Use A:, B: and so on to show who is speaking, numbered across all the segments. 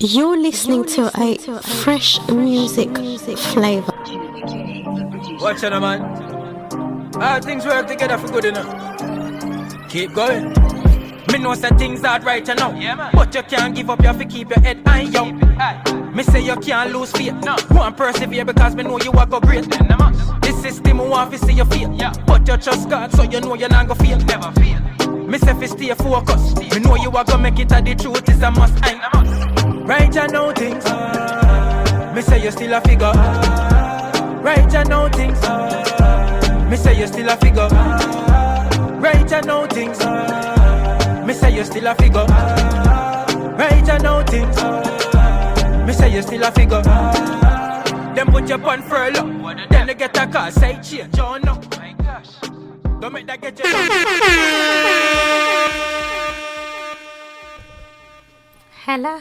A: You're listening to a fresh music flavor.
B: Watch out, man. All things work together for good enough. Keep going. Me know say things are right you know. Yeah, man. But you can't give up, you have to keep your head high, yo. Me say you can't lose faith. No. Go and persevere because me know you are go great. This system want to see you fail. Yeah. But you trust God so you know you're not gonna fail. Never fail. Me say fi stay focused. Me know you are gonna make it, and the truth is a must. Right you know things. Me say you still a figure. Right you know things. Me say you still a figure. Right you know things. Me say you still a figure. Right you know things. Me say you still a figure. Them put you on furlough. Then they get a call, say change, oh no. My gosh. Don't make that get you.
A: Hello.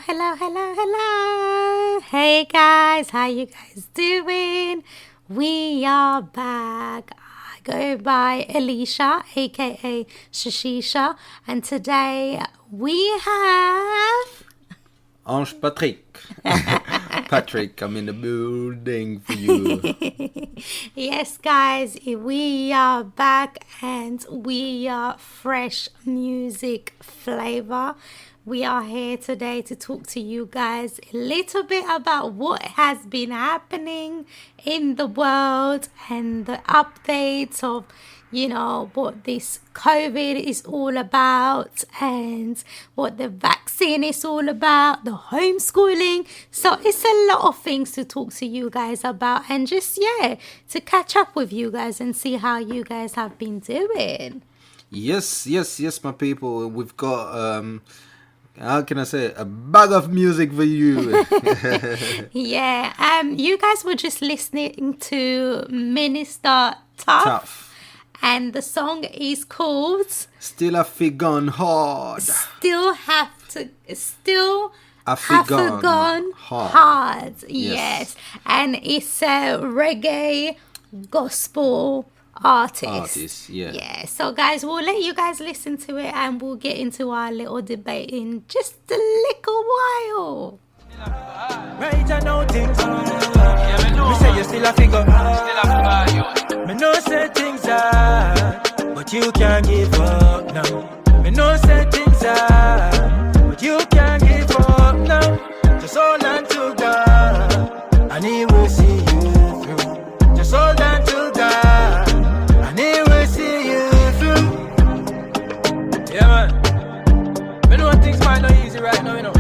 A: Hey guys, how you guys doing? We are back. I go by Alicia, aka Sheshisha, and today we have
C: Ange Patrick. Patrick, I'm in the building for you.
A: Yes guys, we are back and we are fresh music flavor. We are here today to talk to you guys a little bit about what has been happening in the world and the updates of, you know, what this COVID is all about and what the vaccine is all about, the homeschooling. So it's a lot of things to talk to you guys about and just, to catch up with you guys and see how you guys have been doing.
C: Yes, my people. We've got, how can I say it? A bag of music for you.
A: You guys were just listening to Minister Tough. And the song is called
C: Still Affi Gone Hard.
A: Still Affi Gone Hard. Yes. And it's a reggae gospel artist. Yeah. So guys, we'll let you guys listen to it and we'll get into our little debate in just a little while.
B: Right, I know things. Me say you still a figure. Me know say things are, but you can't give up now. Me know say things are, but you can't give up now. Just hold on to God, and He will see you through. Just hold on to God, and He will see you through. Yeah, man. Me know things might not easy right now, you know.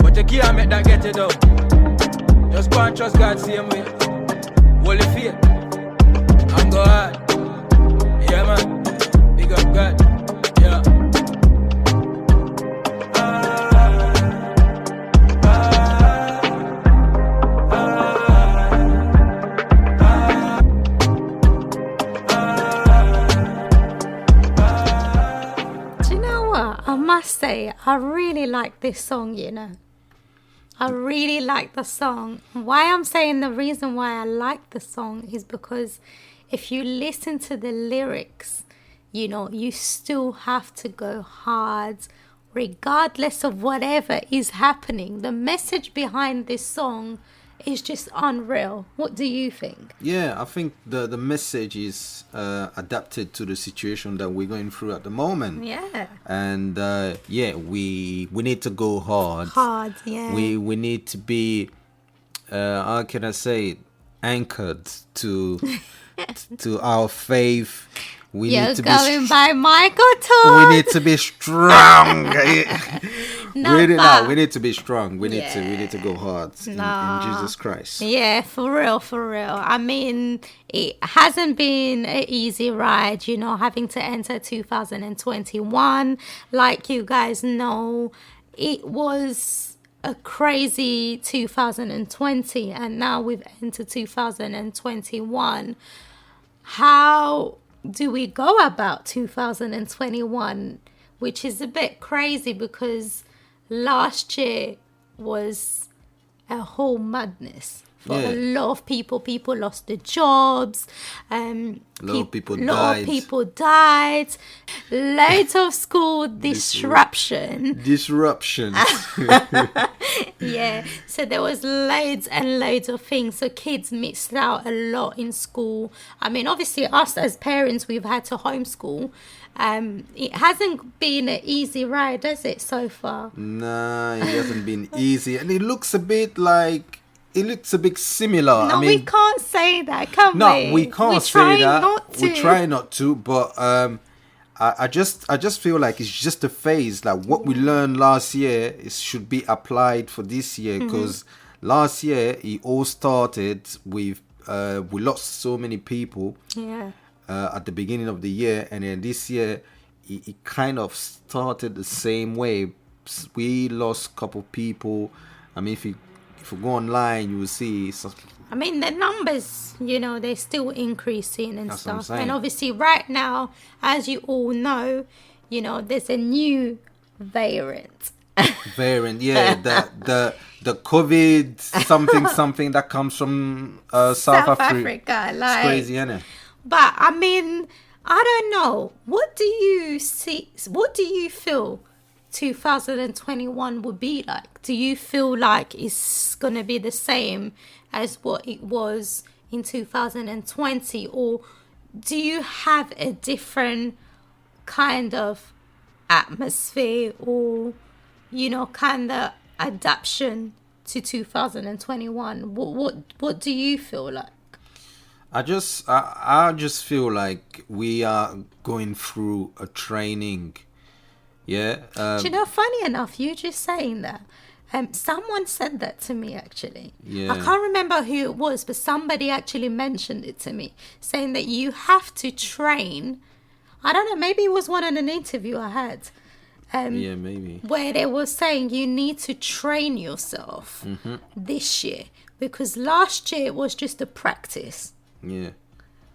B: But you can't make that get you down. Just go and trust God same way. Hold your faith and go hard. Yeah, man. Big up God. Yeah.
A: Do you know what? I must say, I really like this song, you know. I really like the song. Why I'm saying the reason why I like the song is because if you listen to the lyrics, you know, you still have to go hard regardless of whatever is happening. The message behind this song is just unreal. What do you think?
C: Yeah, I think the message is adapted to the situation that we're going through at the moment.
A: Yeah.
C: And we need to go hard.
A: Yeah.
C: We need to be how can I say it? Anchored to our faith. We
A: You're
C: need to
A: going
C: be
A: by Michael Todd.
C: We need to be strong. We need to be strong. We need to go hard in Jesus Christ.
A: Yeah, for real. I mean, it hasn't been an easy ride, you know, having to enter 2021. Like you guys know, it was a crazy 2020 and now we've entered 2021. How do we go about 2021, which is a bit crazy because last year was a whole madness. for a lot of people. People lost their jobs.
C: A lot of people
A: died. Loads of school disruption.
C: Disruptions.
A: Yeah, so there was loads and loads of things. So kids missed out a lot in school. I mean, obviously, us as parents, we've had to homeschool. It hasn't been an easy ride, has it, so far?
C: Nah, it hasn't been easy. And it looks a bit similar.
A: No, we can't say that, can we?
C: No, we can't say that.
A: We
C: try not to, but I just feel like it's just a phase. Like what we learned last year, it should be applied for this year, because last year it all started with we lost so many people.
A: Yeah.
C: At the beginning of the year, and then this year it kind of started the same way. We lost a couple people. I mean, if you go online, you will see.
A: I mean, the numbers, they're still increasing and
C: That's what I'm
A: stuff.
C: saying.
A: And obviously, right now, as you all know, there's a new variant.
C: Yeah, the COVID something that comes from South Africa.
A: Like,
C: it's crazy, isn't it?
A: But I mean, I don't know. What do you see? What do you feel 2021 would be like? Do you feel like it's gonna be the same as what it was in 2020, or do you have a different kind of atmosphere, or kind of adaptation to 2021? What do you feel like?
C: I just feel like we are going through a training. Yeah.
A: Do you know, funny enough, you just saying that. Someone said that to me, actually.
C: Yeah.
A: I can't remember who it was, but somebody actually mentioned it to me, saying that you have to train. I don't know, maybe it was one in an interview I had.
C: Yeah, maybe.
A: Where they were saying you need to train yourself this year, because last year it was just a practice.
C: Yeah.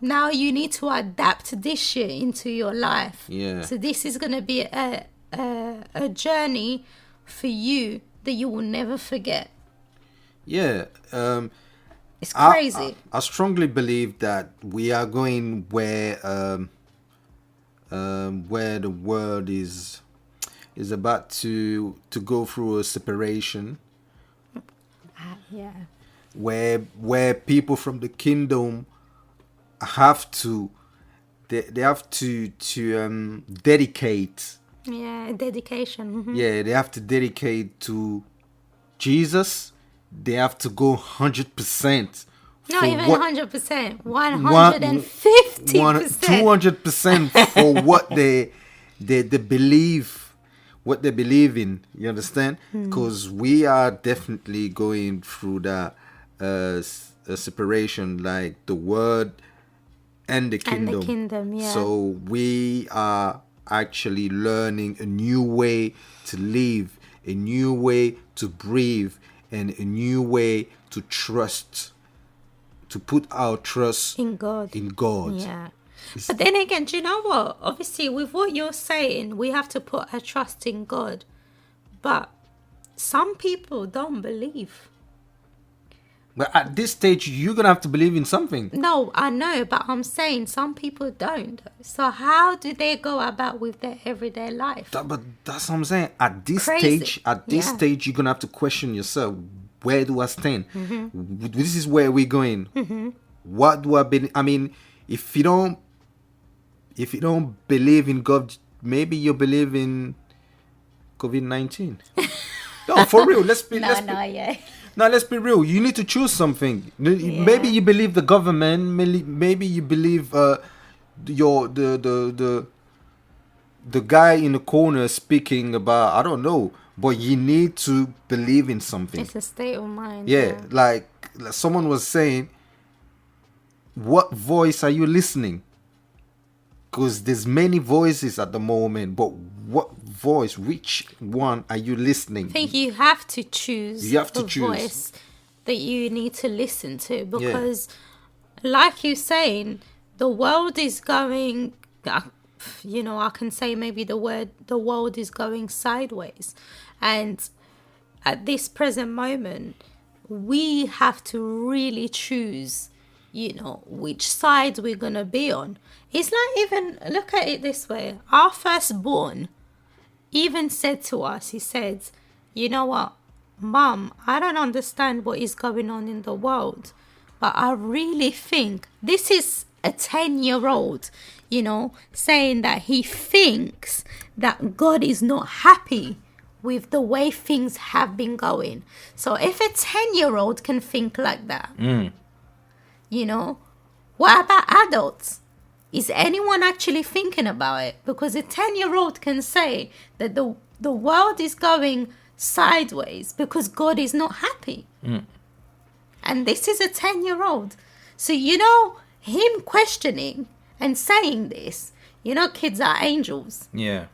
A: Now you need to adapt this year into your life.
C: Yeah.
A: So this is going to be a journey for you that you will never forget.
C: Yeah.
A: It's crazy.
C: I strongly believe that we are going where the world is about to go through a separation.
A: Yeah.
C: Where people from the kingdom have to dedicate.
A: Yeah, dedication.
C: Yeah, they have to dedicate to Jesus. They have to go 100%.
A: Not even 100%, 150%.
C: 200% for what they believe, what they believe in. You understand? Because we are definitely going through that a separation, like the word and the kingdom.
A: And the kingdom, yeah.
C: So we are actually learning a new way to live, a new way to breathe, and a new way to trust, to put our trust
A: in God. Yeah. But then again, do you know what? Obviously, with what you're saying, we have to put our trust in God. But some people don't believe.
C: But at this stage, you're going to have to believe in something.
A: No, I know, but I'm saying some people don't. So how do they go about with their everyday life?
C: But that's what I'm saying. At this
A: Crazy.
C: stage, you're going to have to question yourself. Where do I stand? This is where we're going. What do I believe? I mean, if you don't believe in God, maybe you believe in COVID-19. No, for real. Let's be real. You need to choose something.
A: Yeah.
C: Maybe you believe the government. Maybe you believe the guy in the corner speaking about, I don't know. But you need to believe in something.
A: It's a state of mind.
C: Yeah, like someone was saying, what voice are you listening? Because there's many voices at the moment, but what voice, which one are you listening?
A: I think you have to choose
C: the
A: voice that you need to listen to, because like you're saying, the world is going, I can say maybe the world is going sideways. And at this present moment, we have to really choose, which side we're going to be on. It's like, even look at it this way. Our firstborn even said to us, he said, you know what, Mom, I don't understand what is going on in the world, but I really think this is a 10-year-old, saying that he thinks that God is not happy with the way things have been going. So if a 10-year-old can think like that, what about adults? Is anyone actually thinking about it? Because a 10-year-old can say that the world is going sideways because God is not happy. And this is a 10-year-old. So, him questioning and saying this, kids are angels.
C: Yeah.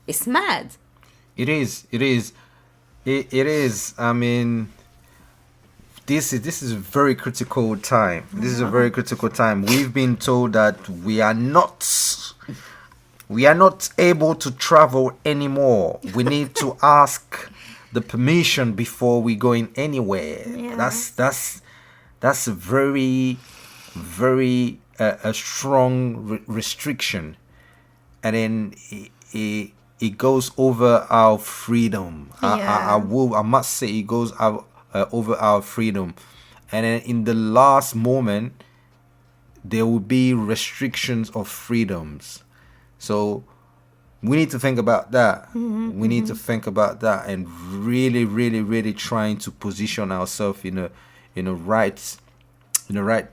A: It's mad.
C: It is. I mean, this is a very critical time. This is a very critical time. We've been told that we are not able to travel anymore. We need to ask the permission before we go in anywhere.
A: Yeah.
C: That's a very, very a strong restriction, and then it goes over our freedom.
A: Yeah.
C: I must say it goes over our freedom, and then in the last moment there will be restrictions of freedoms. So we need to think about that. We need to think about that and really, really, really trying to position ourselves in a right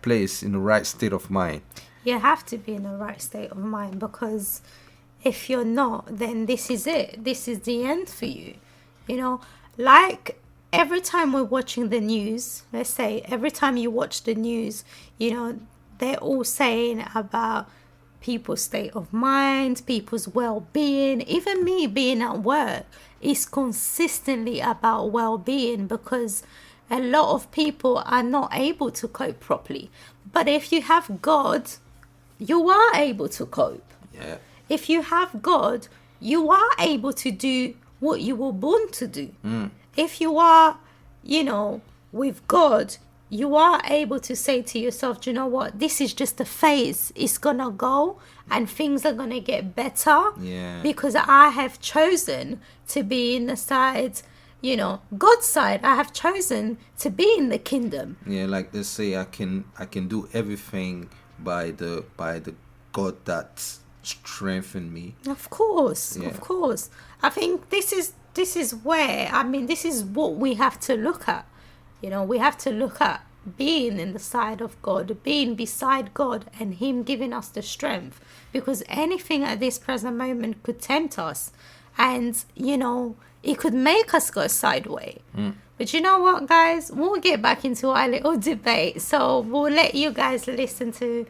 C: place, in the right state of mind.
A: You have to be in the right state of mind, because if you're not, then this is it. This is the end for you. Like every time we're watching the news, let's say every time you watch the news, they're all saying about people's state of mind, people's well-being. Even me being at work is consistently about well-being, because a lot of people are not able to cope properly. But if you have God, you are able to cope.
C: Yeah.
A: If you have God, you are able to do what you were born to do. If you are, with God, you are able to say to yourself, do you know what? This is just a phase. It's going to go and things are going to get better.
C: Yeah.
A: Because I have chosen to be in the side, God's side. I have chosen to be in the kingdom.
C: Yeah, like they say, I can do everything by the God that strengthened me.
A: Of course,
C: Yeah.
A: of course. I think this is where, this is what we have to look at. We have to look at being in the side of God, being beside God, and Him giving us the strength. Because anything at this present moment could tempt us, and it could make us go sideways. But you know what, guys? We'll get back into our little debate. So we'll let you guys listen to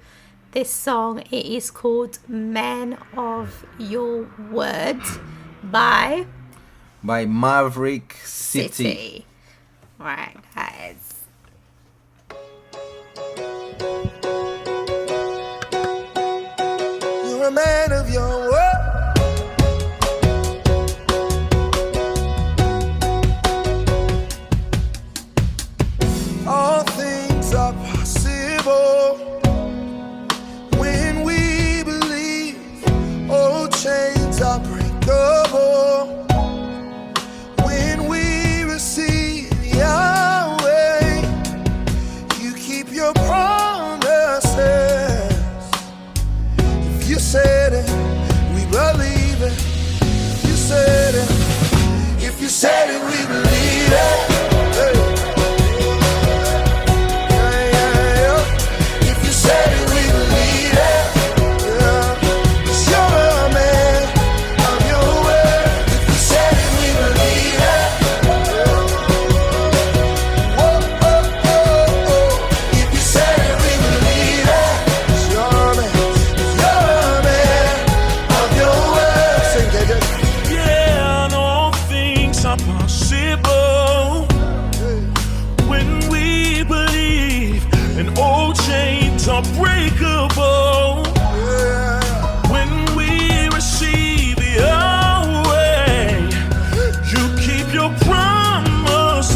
A: this song. It is called Man of Your Word by
C: Maverick City.
A: Right, guys.
D: You're a man of your word. All things are possible when we believe. Old chains are breakable when we receive Yahweh. You keep your promises. If you said it, we believe it. If you said it, if you said it, we believe it. Hey. Said it, we believe it. Yeah. 'Cause you're a man of your word. If you said it, we believe it. Yeah. Oh, oh, oh, oh. If you said it, we believe it. 'Cause you're a man of your word. Sing, KJ.
E: Yeah, and all things are possible when we believe, and old chains are breakable when we receive Yahweh. You keep your promises.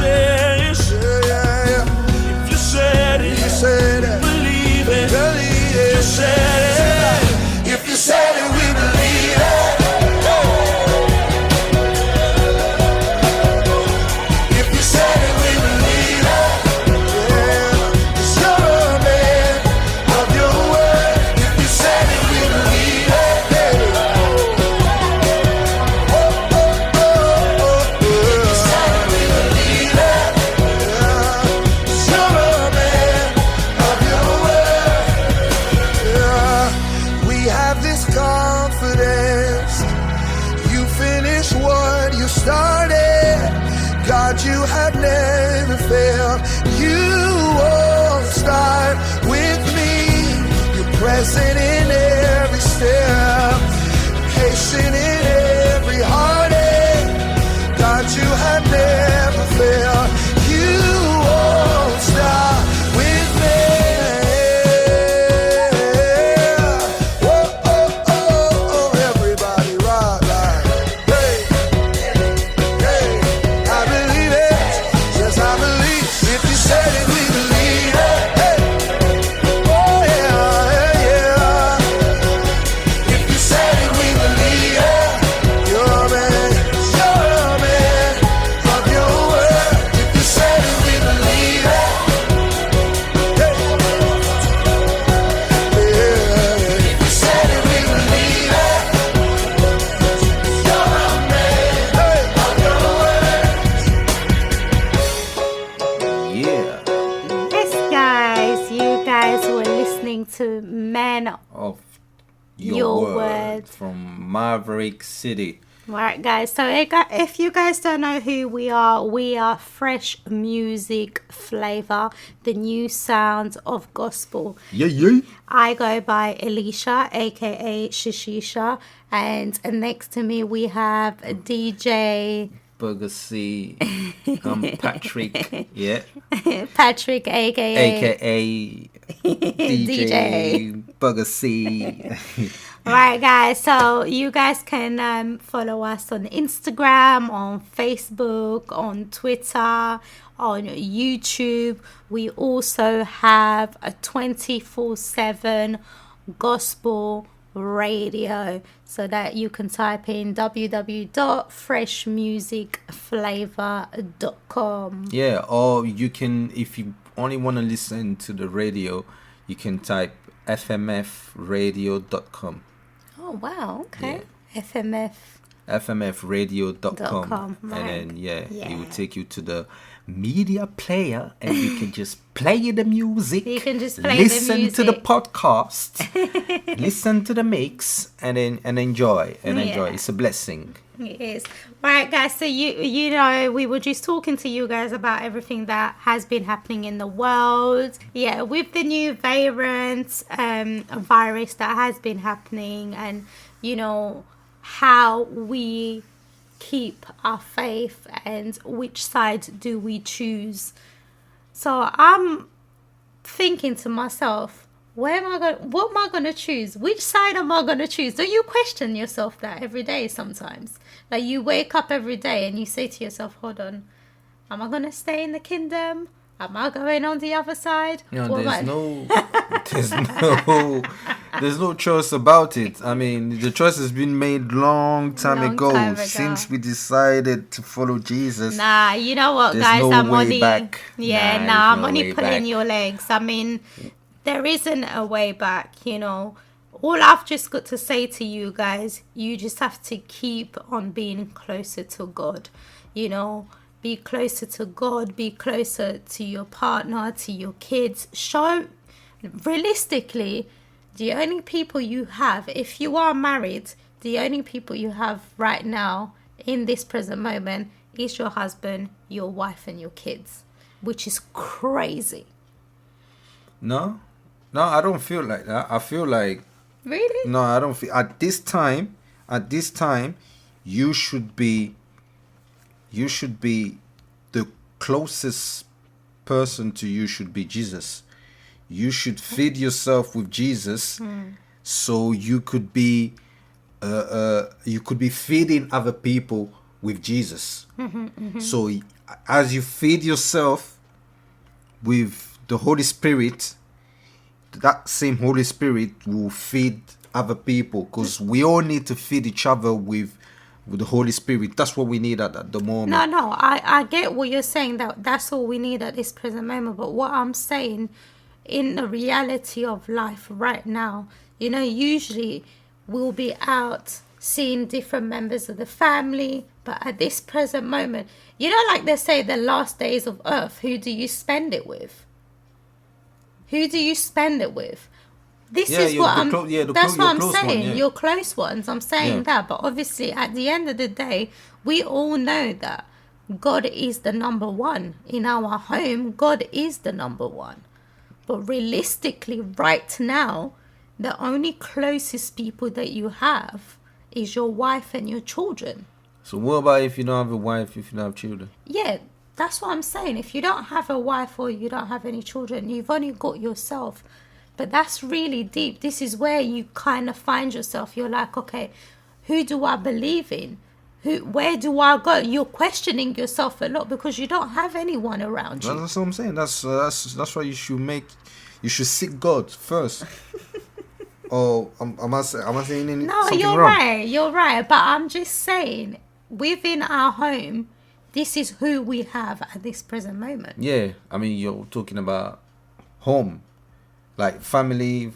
D: you have never failed. You won't start with me. You're present in every step, patient in every heartache. God, you have never failed. You won't stop with me. Whoa, oh, oh, oh, everybody rock like, hey, hey, I believe it, yes I believe. If you said it, we believe it. Hey, oh yeah, yeah. If you said it, we believe it. You're a man of your word. If you said it, we believe it. Hey, yeah. If you said it, we believe it. You're a man of your word.
C: Yeah.
A: Yes, guys, you guys were listening to Man.
C: Of
A: Your
C: your
A: Word.
C: word from Maverick City.
A: Right, guys. So if you guys don't know who we are Fresh Music Flavour, the new sounds of gospel.
C: Yeah, yeah.
A: I go by Alicia, aka Sheshisha, and next to me we have DJ
C: Bogossy. Patrick. Yeah.
A: Patrick, aka
C: AKA DJ Bogossy.
A: Right, guys, so you guys can follow us on Instagram, on Facebook, on Twitter, on YouTube. We also have a 24/7 gospel radio, so that you can type in www.freshmusicflavor.com.
C: Yeah, or you can, if you only want to listen to the radio, you can type fmfradio.com.
A: Oh, wow, okay. FMF.
C: fmfradio.com.
A: Right.
C: And then
A: Yeah.
C: it will take you to the media player, and you can just play the music.
A: You can just play the
C: listen to the
A: music.
C: podcast, listen to the mix, and then enjoy
A: Yeah.
C: It's a blessing.
A: It is. Right, guys, so you know, we were just talking to you guys about everything that has been happening in the world. Yeah, with the new virus that has been happening, and you know how we keep our faith and which side do we choose. So I'm thinking to myself, what am I going to choose? Which side am I going to choose? Don't you question yourself that every day sometimes? Like, you wake up every day and you say to yourself, hold on, am I going to stay in the kingdom? Am I going on the other side?
C: You know,
A: What
C: there's
A: about-
C: there's no choice about it. I mean, the choice has been made long time ago since we decided to follow Jesus.
A: Nah, you know what,
C: There's
A: guys?
C: no
A: I'm
C: way
A: only
C: back.
A: Yeah,
C: Nah,
A: I'm
C: there's no
A: only
C: way
A: pulling
C: back.
A: your legs. I mean, there isn't a way back, you know. All I've just got to say to you guys, you just have to keep on being closer to God, you know. Be closer to God, be closer to your partner, to your kids. Show, realistically, the only people you have, if you are married, the only people you have right now in this present moment is your husband, your wife, and your kids, which is crazy.
C: No, I don't feel like that. I feel like,
A: Really?
C: no, I don't feel, at this time, you should be the closest person to you should be Jesus. You should feed yourself with Jesus, so you could be feeding other people with Jesus. So as you feed yourself with the Holy Spirit, that same Holy Spirit will feed other people, because we all need to feed each other with the Holy Spirit. That's what we need at the moment.
A: No, I get what you're saying, that's all we need at this present moment. But what I'm saying, in the reality of life right now, you know, usually we'll be out seeing different members of the family, but at this present moment, you know, like they say, the last days of earth, who do you spend it with? Who do you spend it with? This is what I'm saying.
C: Yeah.
A: Your close ones, I'm saying
C: Yeah.
A: that. But obviously, at the end of the day, we all know that God is the number one. In our home, God is the number one. But realistically, right now, the only closest people that you have is your wife and your children.
C: So what about if you don't have a wife, if you don't have children?
A: Yeah, that's what I'm saying. If you don't have a wife or you don't have any children, you've only got yourself. But that's really deep. This is where you kind of find yourself. You're like, okay, who do I believe in? Where do I go? You're questioning yourself a lot because you don't have anyone around you.
C: That's what I'm saying. That's why you should seek God first. Or am I saying anything?
A: No,
C: something
A: you're
C: wrong?
A: right. You're right. But I'm just saying, within our home, this is who we have at this present moment.
C: Yeah, I mean, you're talking about home, like family.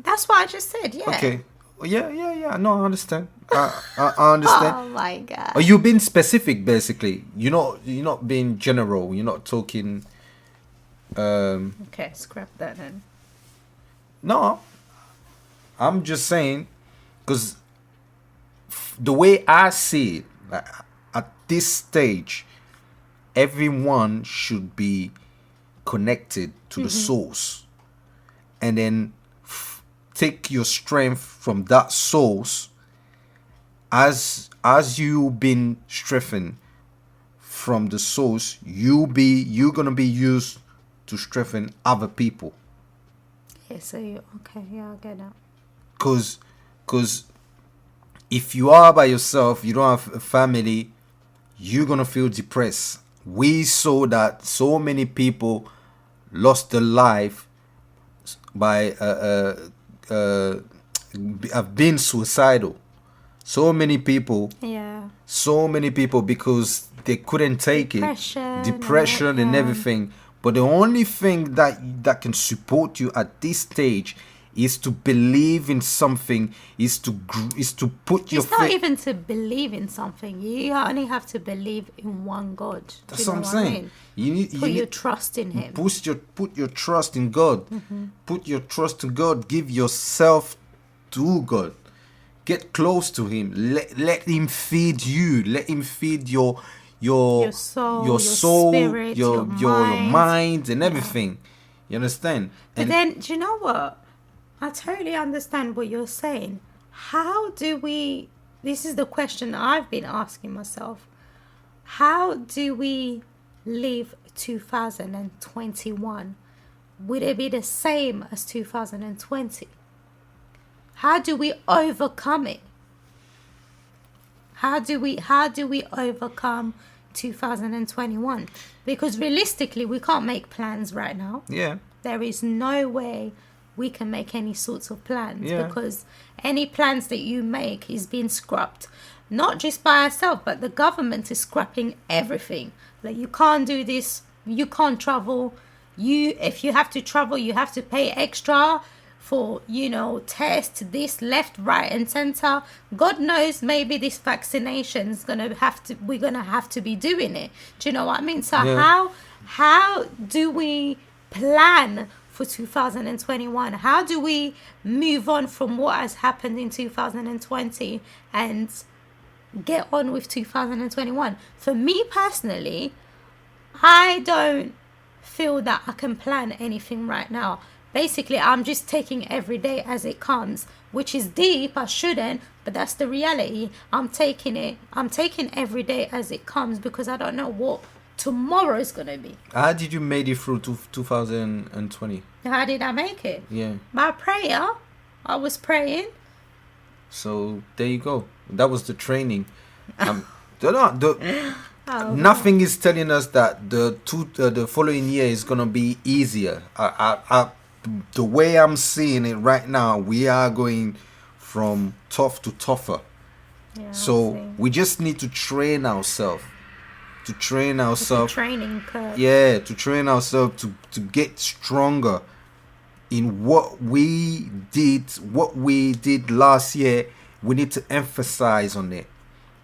A: That's what I just said. Yeah.
C: Okay. Yeah. No, I understand. I understand.
A: Oh my God.
C: Are you being specific, basically? You're not being general. You're not talking.
A: Okay, scrap that then.
C: No, I'm just saying, because the way I see it, like, at this stage, everyone should be connected to the source, and then take your strength from that source. As you been strengthened from the source, you're gonna be used to strengthen other people.
A: Yeah, so okay, yeah, I get that.
C: Cause if you are by yourself, you don't have a family, you're gonna feel depressed. We saw that so many people lost their life by have been suicidal. So many people because they couldn't take depression and everything. But the only thing that can support you at this stage is to believe in something, is to put your
A: faith. It's not even to believe in something. You only have to believe in one God.
C: That's what I'm saying. You need
A: put your trust in Him.
C: Put your trust in God. Put your trust in God. Give yourself to God. Get close to Him. Let Him feed you. Let Him feed your soul, your spirit, your mind and everything. You understand?
A: But then, do you know what? I totally understand what you're saying. How do we... This is the question I've been asking myself. How do we live 2021? Would it be the same as 2020? How do we overcome it? How do we overcome 2021? Because realistically, we can't make plans right now.
C: Yeah.
A: There is no way we can make any sorts of plans because any plans that you make is being scrapped. Not just by ourselves, but the government is scrapping everything. Like, you can't do this, you can't travel. If you have to travel, you have to pay extra for, test this left, right and center. God knows, maybe this vaccination is we're gonna have to be doing it. Do you know what I mean? So how do we plan for 2021? How do we move on from what has happened in 2020 and get on with 2021? For me personally, I don't feel that I can plan anything right now. Basically, I'm just taking every day as it comes, which is deep. I shouldn't, but that's the reality. I'm taking every day as it comes because I don't know what tomorrow is gonna be.
C: How did you make it through 2020?
A: How did I make it?
C: Yeah.
A: By prayer. I was praying.
C: So there you go. That was the training. Nothing is telling us that the following year is gonna be easier. The way I'm seeing it right now, we are going from tough to tougher.
A: Yeah,
C: so we just need to train ourselves. To train ourselves.
A: Training curve.
C: Yeah, to train ourselves to get stronger in what we did last year. We need to emphasize on it.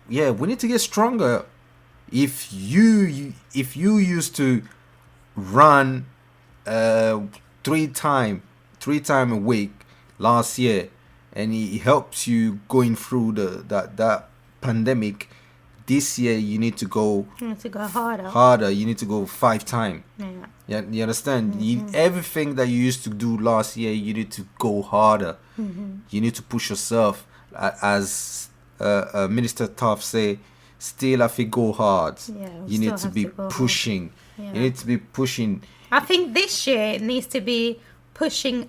C: Yeah, we need to get stronger. If you used to run three time a week last year, and it helps you going through that pandemic, this year you need to go
A: You need to go harder.
C: harder. You need to go 5 times.
A: Yeah.
C: Yeah, you understand? Everything that you used to do last year, you need to go harder. You need to push yourself. As Minister Tough say, still have to go hard.
A: Yeah, we
C: you need
A: still
C: to
A: have
C: be
A: to go hard.
C: pushing.
A: Yeah.
C: You need to be pushing.
A: I think this year it needs to be pushing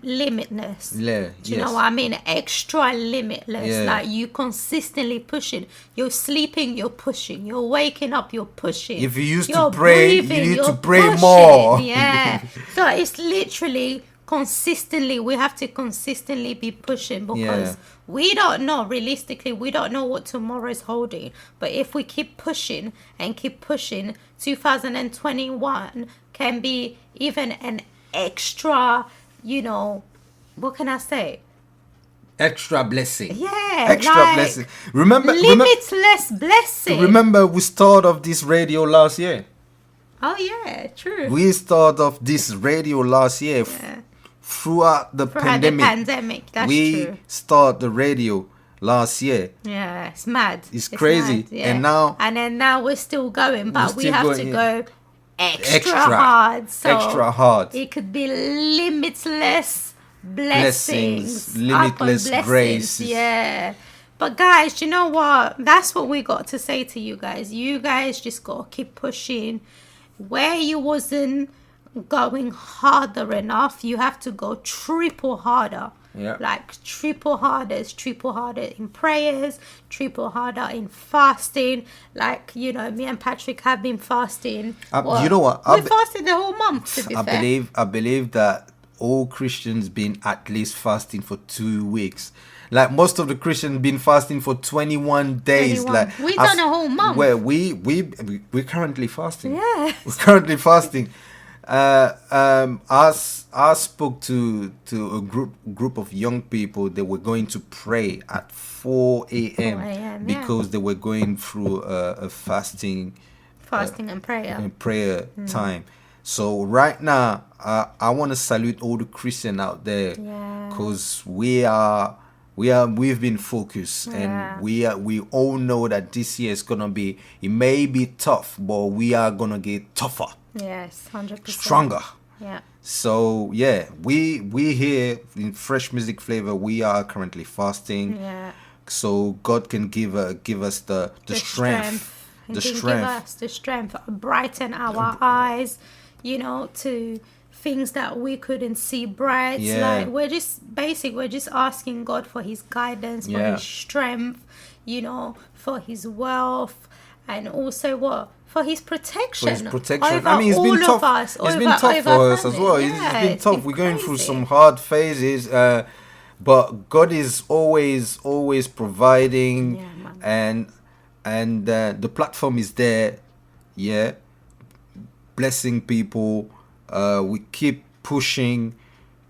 A: limitless.
C: Yeah,
A: Do you know what I mean? Extra limitless.
C: Yeah.
A: Like you consistently pushing. You're sleeping, you're pushing. You're waking up, you're pushing.
C: If you used to
A: You're
C: pray, you
A: breathing,
C: need to
A: you're
C: pray
A: pushing.
C: more.
A: Yeah. So it's literally consistently, we have to consistently be pushing because
C: Yeah.
A: we don't know, realistically, we don't know what tomorrow is holding. But if we keep pushing and keep pushing, 2021 can be even an extra, you know, what can I say?
C: Extra blessing.
A: Yeah,
C: Extra
A: like
C: blessing. Remember,
A: limitless blessing.
C: remember we started off this radio last year.
A: Oh yeah, true.
C: We started off this radio last year.
A: Yeah.
C: Throughout the
A: Throughout the
C: pandemic.
A: pandemic, that's
C: we
A: true.
C: started the radio last year.
A: Yeah, it's mad.
C: It's crazy.
A: mad, yeah.
C: And
A: then now we're still going, but we
C: still
A: have
C: going,
A: to
C: yeah.
A: go extra
C: Extra.
A: hard. So
C: Extra hard.
A: It could be limitless blessings,
C: Blessings, limitless
A: upon blessings,
C: grace.
A: Yeah. But guys, you know what? That's what we got to say to you guys. You guys just got to keep pushing. Where you wasn't going harder enough, you have to go triple harder.
C: Yeah.
A: Like triple harder in prayers, triple harder in fasting. Like, you know, me and Patrick have been fasting.
C: You know what?
A: We fasted the whole month, to be fair.
C: I believe that all Christians been at least fasting for 2 weeks. Like most of the Christians been fasting for 21 days.
A: 21.
C: Like
A: We done a whole month.
C: Where we're currently fasting.
A: Yes.
C: We're currently fasting. I spoke to a group of young people. They were going to pray at 4 a.m.
A: 4 a.m.,
C: because they were going through a fasting
A: and prayer.
C: and prayer time. So right now, I want to salute all the Christians out there,
A: Yeah.
C: because we've been focused,
A: Yeah.
C: and we all know that this year is gonna be. It may be tough, but we are gonna get tougher,
A: Yes, 100%.
C: stronger.
A: Yeah.
C: So yeah, we here in Fresh Music Flavor, we are currently fasting.
A: Yeah.
C: So God can give us the strength,
A: And
C: the
A: can
C: strength.
A: give us the strength, brighten our eyes, you know, to things that we couldn't see bright.
C: Yeah.
A: Like we're just asking God for his guidance, for
C: Yeah.
A: his strength, you know, for his wealth, and also what? For his protection.
C: For his protection.
A: Over
C: I mean, it's been
A: all
C: tough.
A: of us,
C: It's been
A: over-
C: tough
A: over
C: for us as
A: family.
C: well.
A: Yeah,
C: It's been tough.
A: been
C: We're going through
A: crazy.
C: some hard phases, but God is always providing,
A: Yeah, man.
C: and the platform is there. Yeah, blessing people. We keep pushing,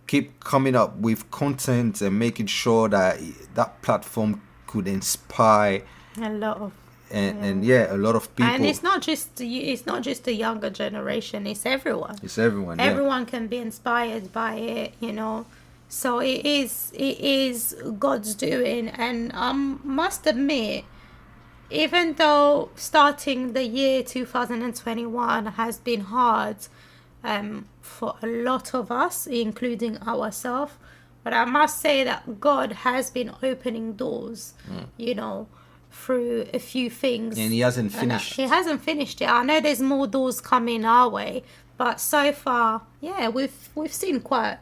C: keep coming up with content and making sure that that platform could inspire
A: A lot of.
C: and a lot of people.
A: And it's not just the younger generation, it's everyone.
C: It's everyone. Yeah.
A: Everyone can be inspired by it, you know. So it is God's doing, and I must admit, even though starting the year 2021 has been hard for a lot of us, including ourselves, but I must say that God has been opening doors, you know, through a few things.
C: And he hasn't
A: And,
C: finished.
A: he hasn't finished it. I know there's more doors coming our way, but so far, yeah, we've seen quite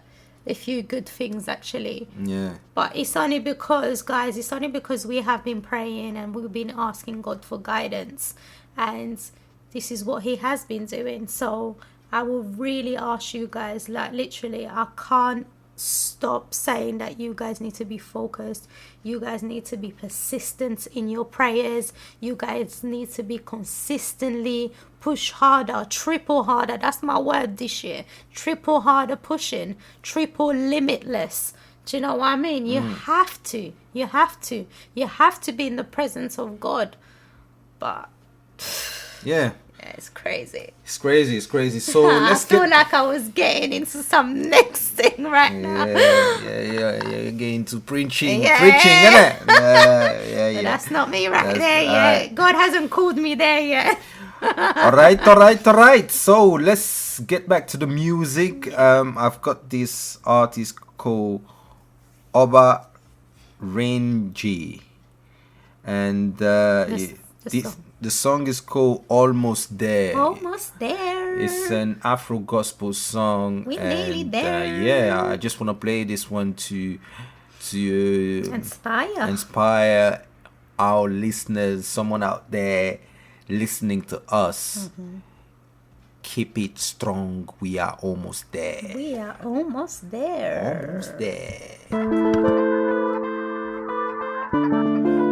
A: a few good things actually.
C: Yeah.
A: But it's only because, guys, we have been praying and we've been asking God for guidance, and this is what he has been doing. So I will really ask you guys, like literally, I can't stop saying that you guys need to be focused. You guys need to be persistent in your prayers. You guys need to be consistently push harder, triple harder. That's my word this year. Triple harder pushing, triple limitless. Do you know what I mean? You have to be in the presence of God. But
C: Yeah.
A: Yeah, it's crazy.
C: It's crazy. It's crazy. So
A: I
C: let's
A: feel
C: get.
A: like I was getting into some next thing right now.
C: Yeah. You're getting to preaching,
A: Yeah.
C: innit? Yeah.
A: But that's not me right
C: That's
A: there yet. God hasn't called me there yet.
C: All right. So let's get back to the music. I've got this artist called Reengy, and the song is called Almost There.
A: Almost there.
C: It's an Afro gospel song.
A: We're nearly there.
C: Yeah, I just want to play this one to inspire our listeners, someone out there listening to us. Keep it strong. We are almost there.
A: We are almost there.
C: Almost there.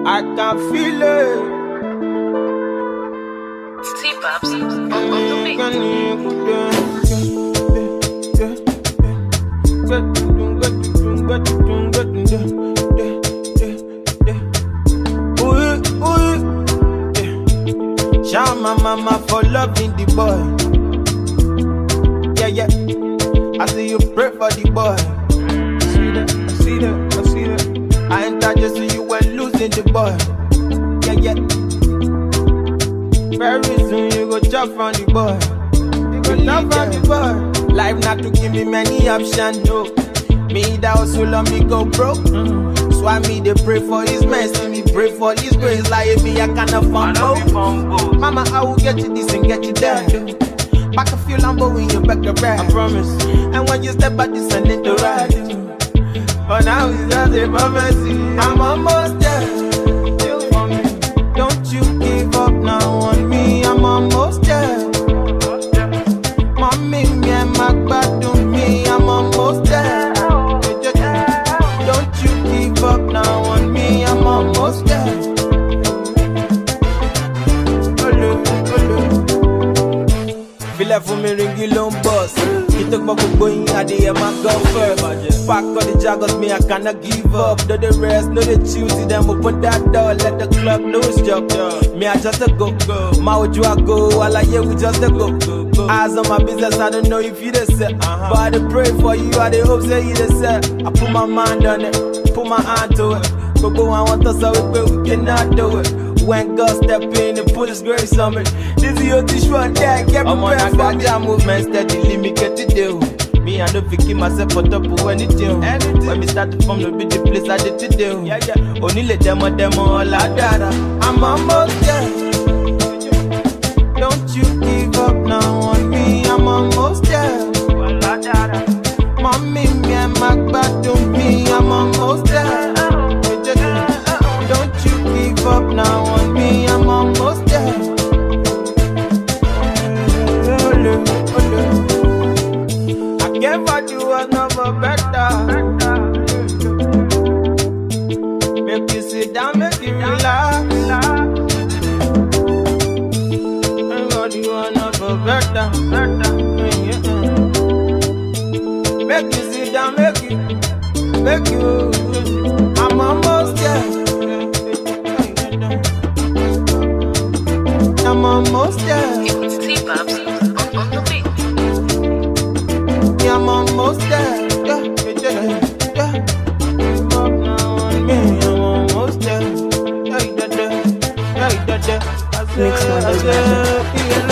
B: I can feel it.
F: Sleep ups on the mix.
B: Shout my mama for loving the boy. Yeah. I see you pray for the boy. I see that. I enter just so you were losing the boy. Yeah. Very soon you go chop from the boy. You go chop from the boy. Life not to give me many options, no. Me that also love me go broke. So I me they pray for his mercy, me pray for his grace. Like me I cannot fumble. Mama I will get you this and get you that. Back a few Lambo when you back the ride. I promise. And when you step out this and in the ride. But now it's just a prophecy. I'm almost there. You for me. Don't you give up now on me. I'm almost there. Mommy, me and my bad to me. I'm almost there. Don't you give up now on me. I'm almost there. Feel like for me Reengy long boss. He took my going at the end my go first. Pack on the joggers, me I cannot give up. Do the rest, no the choosy them open that door. Let the club lose job. Me I just a go. My would you I go? All I hear we just a go. Eyes on my business, I don't know if you the set. But I dey pray for you, I dey hope say you the set. I put my mind on it, put my hand to it. But go on want us so we cannot do it. When God step in and put his grace on me. This is your dish one day, get prepared for that movement steadily, me get to do. Me, I don't keep myself on top of anything. When me start to form the big place I did to do. Yeah. Only let them all I dada. I'm almost there. Don't you give up now on me. I'm almost there. Mommy, me and my bad to me. I'm almost there. Don't you give up now on me. I'm almost there. I gave what you was never better. Make you sit down, make you relax. And what you was never better. Make you sit down, make you. I'm almost there. I'm almost there.
F: Sleep ups on the mix.
B: Yeah, I'm almost there. Yeah. Up now on me, I'm almost there.
G: Mix Wonders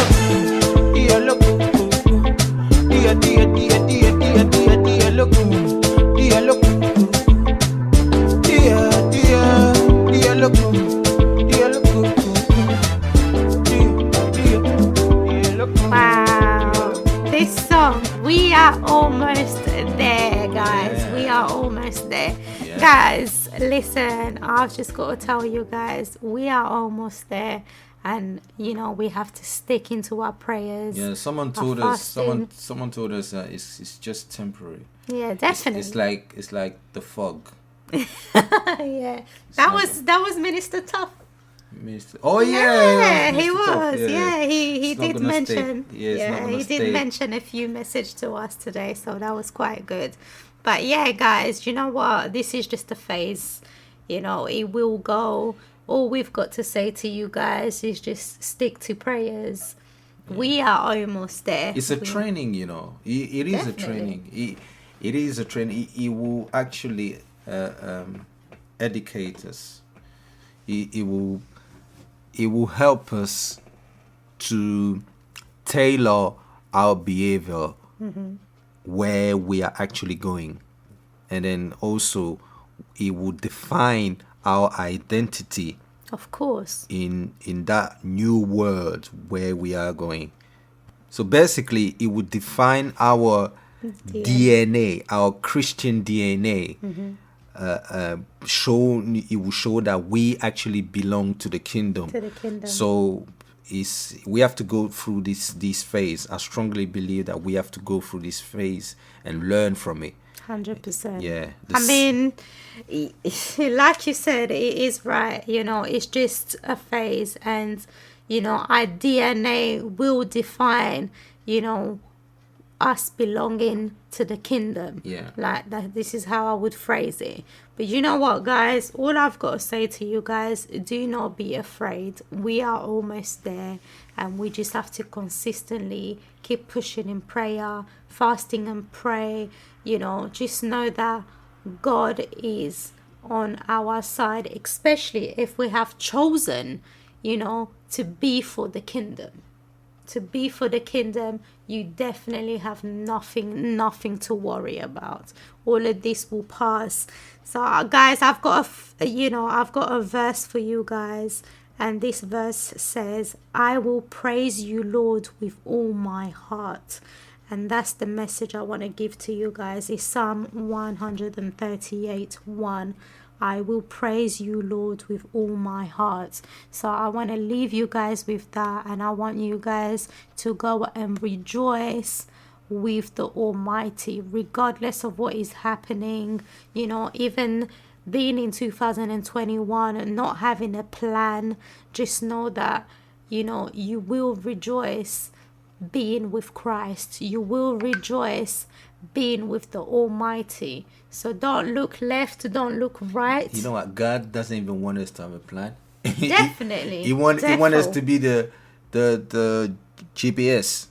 A: Wow. This song, we are almost there, guys. We are almost there. Guys, listen, I've just got to tell you guys, we are almost there. And you know we have to stick into our prayers.
C: Yeah, someone told us. Someone told us that it's just temporary.
A: Yeah, definitely.
C: It's like the fog.
A: Yeah, that was Minister Tough.
C: Oh yeah,
A: he
C: Mr.
A: was.
C: Tough,
A: Yeah, he
C: It's not
A: did
C: gonna
A: mention.
C: stay. Yeah, it's not gonna
A: he
C: stay.
A: did mention a few message to us today, so that was quite good. But yeah, guys, you know what? This is just a phase. You know, it will go. All we've got to say to you guys is just stick to prayers. We are almost there.
C: It's a training, you know. It is a training. It is a training. It will actually educate us. It will help us to tailor our behavior where we are actually going, and then also it will define our identity.
A: Of course.
C: In that new world where we are going. So basically, it would define our DNA, our Christian DNA. It will show that we actually belong to the kingdom. So we have to go through this phase. I strongly believe that we have to go through this phase and learn from it.
A: 100%.
C: Yeah.
A: I mean, like you said, it is right. You know, it's just a phase, and you know, our DNA will define, you know, us belonging to the kingdom.
C: Yeah.
A: Like that. This is how I would phrase it. But you know what, guys? All I've got to say to you guys: do not be afraid. We are almost there, and we just have to consistently keep pushing in prayer, fasting and pray. You know, just know that God is on our side, especially if we have chosen, you know, to be for the kingdom. To be for the kingdom, you definitely have nothing to worry about. All of this will pass. So, guys, I've got a verse for you guys, and this verse says, "I will praise you, Lord, with all my heart." And that's the message I want to give to you guys. It's Psalm 138:1. I will praise you, Lord, with all my heart. So I want to leave you guys with that, and I want you guys to go and rejoice with the Almighty, regardless of what is happening. You know, even being in 2021 and not having a plan, just know that, you know, you will rejoice being with Christ. You will rejoice being with the Almighty. So don't look left, don't look right.
C: You know what? God doesn't even want us to have a plan.
A: Definitely.
C: He want us to be the GPS.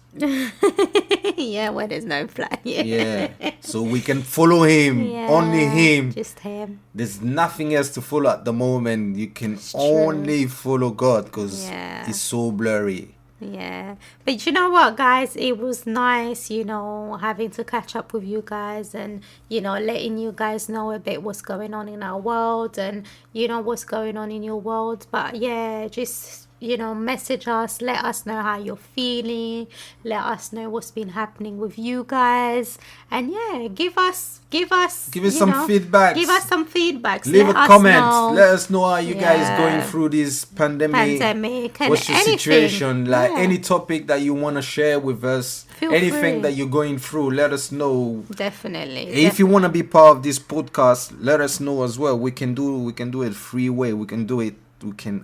A: Yeah, where there's no plan.
C: Yeah. So we can follow him.
A: Yeah,
C: only him.
A: Just him.
C: There's nothing else to follow at the moment. You can only follow God, because it's so blurry.
A: Yeah, but you know what, guys, it was nice, you know, having to catch up with you guys, and you know, letting you guys know a bit what's going on in our world, and you know what's going on in your world. But yeah, just, you know, message us, let us know how you're feeling, let us know what's been happening with you guys, and yeah, give us
C: some feedback.
A: Give us some feedback.
C: Leave a comment. Let us know how you guys going through this pandemic. What's your situation? Like any topic that you want to share with us, anything that you're going through, let us know.
A: Definitely.
C: If you want to be part of this podcast, let us know as well. We can do it free way. We can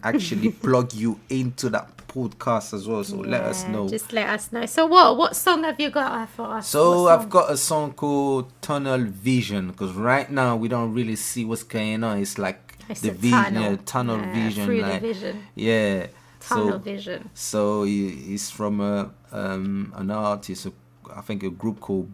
C: actually plug you into that podcast as well. So let us know.
A: Just let us know. So what song have you got for us?
C: So I've got a song called Tunnel Vision, because right now we don't really see what's going on. It's like the vision, tunnel vision,
A: through
C: like
A: the vision.
C: Yeah.
A: Tunnel vision.
C: So it's from an artist, I think a group called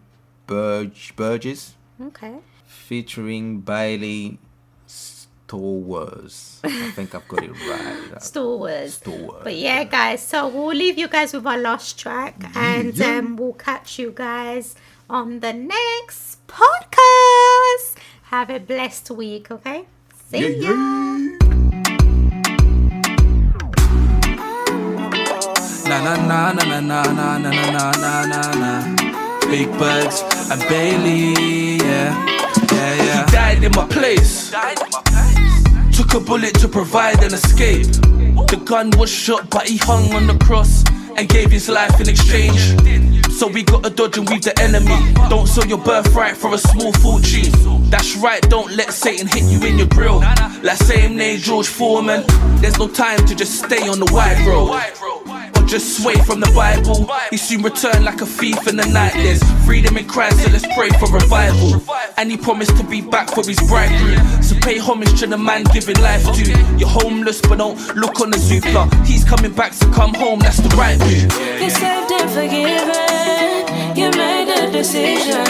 C: Burgz.
A: Okay.
C: Featuring Bailey Stowers. I think I've got it right.
A: Stowers. But yeah, guys, so we'll leave you guys with our last track, and we'll catch you guys on the next podcast. Have a blessed week, okay? See ya.
B: Na na na na na na na na na na na. Big Burgz and Bailey, yeah. He died in my place. Took a bullet to provide an escape. The gun was shot, but he hung on the cross and gave his life in exchange.
E: So we gotta dodge and weave the enemy. Don't sell your birthright for a small fortune. That's right, don't let Satan hit you in your grill. Like same name George Foreman. There's no time to just stay on the wide road or just sway from the Bible. He soon return like a thief in the night. There's freedom in Christ, so let's pray for revival. And he promised to be back for his bridegroom. So pay homage to the man giving life to. You're homeless but don't look on the Zoopla. He's coming back, so come home, that's the right move.
H: You're saved and forgiven. You made a decision.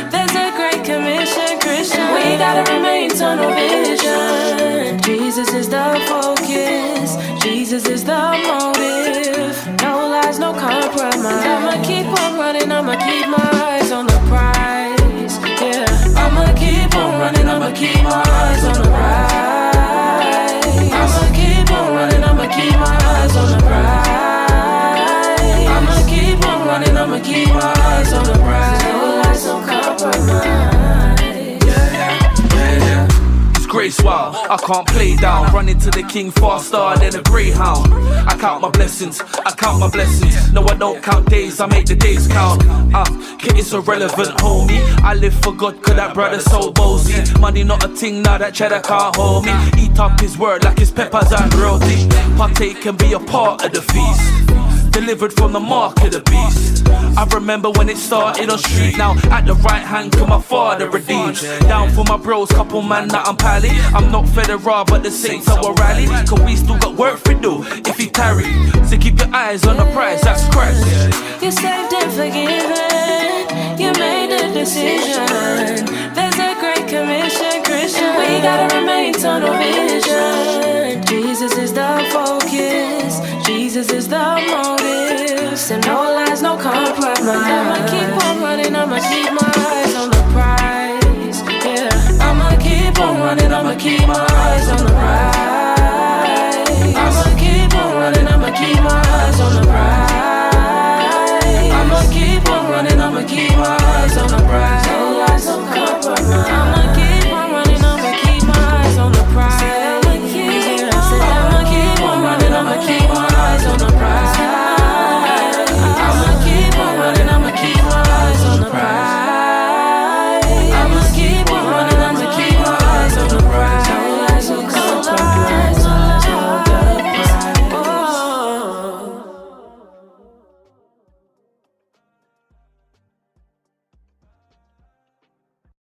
H: There's a great commission, Christian. We gotta remain tunnel vision. Jesus is the focus. Jesus is the motive. No lies, no compromise. I'ma keep on running. I'ma keep my eyes on the prize. Yeah, I'ma keep on running. I'ma keep my eyes on the prize. I'ma keep on running. I'ma keep my eyes on the prize. I'ma keep on running. I'ma keep my eyes on the prize. No lies, no compromise.
E: Grace, wow, I can't play down. Running to the king faster than a greyhound. I count my blessings, I count my blessings. No, I don't count days, I make the days count. It's irrelevant, homie. I live for God, cause that brother's so bossy. Money not a thing, now that cheddar can't hold me. Eat up his word like his peppers and roti. Partake and be a part of the feast. Delivered from the mark of the beast. I remember when it started on street. Now at the right hand cause my father redeemed. Down for my bros, couple man that I'm pally. I'm not federal but the saints are a rally. Cause we still got work to do if he tarry. So keep your eyes on the prize, that's Christ.
H: You're saved and forgiven. You made a decision. There's a great commission, Christian. We gotta remain tunnel vision. Jesus is the focus. Jesus is the motive. So no lies, no compromise. I'ma keep on running. I'ma keep my eyes on the prize. Yeah, I'ma keep on running. I'ma keep my eyes on the prize. I'ma keep on running. I'ma keep my